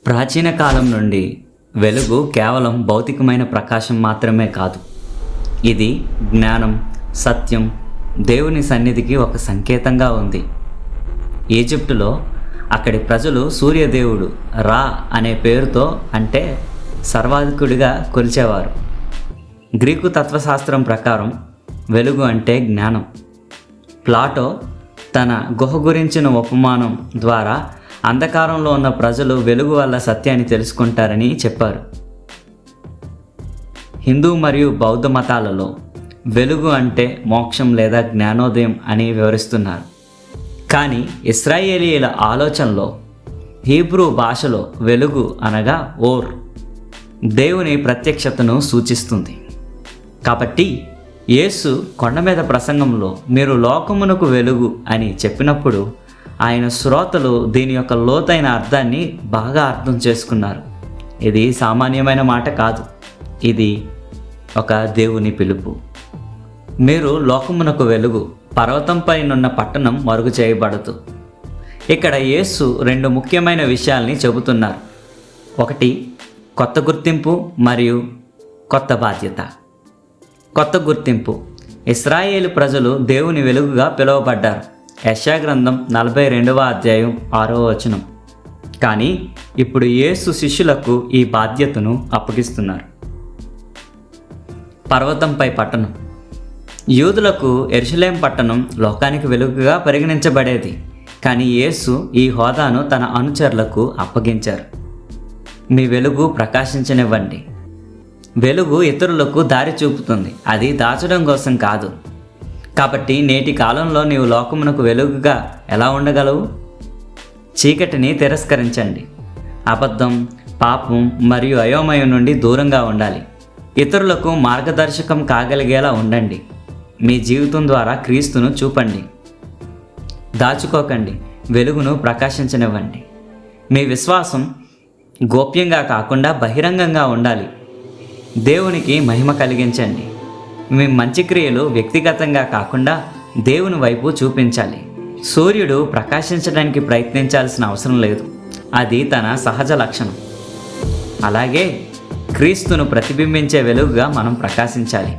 ప్రాచీన కాలం నుండి వెలుగు కేవలం భౌతికమైన ప్రకాశం మాత్రమే కాదు. ఇది జ్ఞానం, సత్యం, దేవుని సన్నిధికి ఒక సంకేతంగా ఉంది. ఈజిప్టులో అక్కడి ప్రజలు సూర్యదేవుడు రా అనే పేరుతో అంటే సర్వాధికుడిగా కొలిచేవారు. గ్రీకు తత్వశాస్త్రం ప్రకారం వెలుగు అంటే జ్ఞానం. ప్లాటో తన గుహ గురించిన ఉపమానం ద్వారా అంధకారంలో ఉన్న ప్రజలు వెలుగు వల్ల సత్యాన్ని తెలుసుకుంటారని చెప్పారు. హిందూ మరియు బౌద్ధ మతాలలో వెలుగు అంటే మోక్షం లేదా జ్ఞానోదయం అని వివరిస్తున్నారు. కానీ ఇశ్రాయేలీయుల ఆలోచనలో హీబ్రూ భాషలో వెలుగు అనగా ఓర్ దేవుని ప్రత్యక్షతను సూచిస్తుంది. కాబట్టి యేసు కొండ మీద ప్రసంగంలో మీరు లోకమునకు వెలుగు అని చెప్పినప్పుడు ఆయన శ్రోతలు దీని యొక్క లోతైన అర్థాన్ని బాగా అర్థం చేసుకున్నారు. ఇది సామాన్యమైన మాట కాదు, ఇది ఒక దేవుని పిలుపు. మీరు లోకమునకు వెలుగు, పర్వతంపై నున్న పట్టణం మరుగు చేయబడదు. ఇక్కడ యేసు రెండు ముఖ్యమైన విషయాల్ని చెబుతున్నారు. ఒకటి కొత్త గుర్తింపు మరియు కొత్త బాధ్యత. కొత్త గుర్తింపు. ఇశ్రాయేలు ప్రజలు దేవుని వెలుగుగా పిలువబడ్డారు. యెషయా గ్రంథం 42వ అధ్యాయం 6వ వచనం. కానీ ఇప్పుడు యేసు శిష్యులకు ఈ బాధ్యతను అప్పగిస్తున్నారు. పర్వతంపై పట్టణం. యూదులకు యెరూషలేం పట్టణం లోకానికి వెలుగుగా పరిగణించబడేది. కానీ యేసు ఈ హోదాను తన అనుచరులకు అప్పగించారు. మీ వెలుగు ప్రకాశించనివ్వండి. వెలుగు ఇతరులకు దారి చూపుతుంది, అది దాచడం కోసం కాదు. కాబట్టి నేటి కాలంలో నీవు లోకమునకు వెలుగుగా ఎలా ఉండగలవు? చీకటిని తిరస్కరించండి. అబద్ధం, పాపం మరియు అయోమయం నుండి దూరంగా ఉండాలి. ఇతరులకు మార్గదర్శకం కాగలిగేలా ఉండండి. మీ జీవితం ద్వారా క్రీస్తును చూపండి. దాచుకోకండి, వెలుగును ప్రకాశించనివ్వండి. మీ విశ్వాసం గోప్యంగా కాకుండా బహిరంగంగా ఉండాలి. దేవునికి మహిమ కలిగించండి. మీ మంచి క్రియలు వ్యక్తిగతంగా కాకుండా దేవుని వైపు చూపించాలి. సూర్యుడు ప్రకాశించడానికి ప్రయత్నించాల్సిన అవసరం లేదు, అది తన సహజ లక్షణం. అలాగే క్రీస్తును ప్రతిబింబించే వెలుగుగా మనం ప్రకాశించాలి.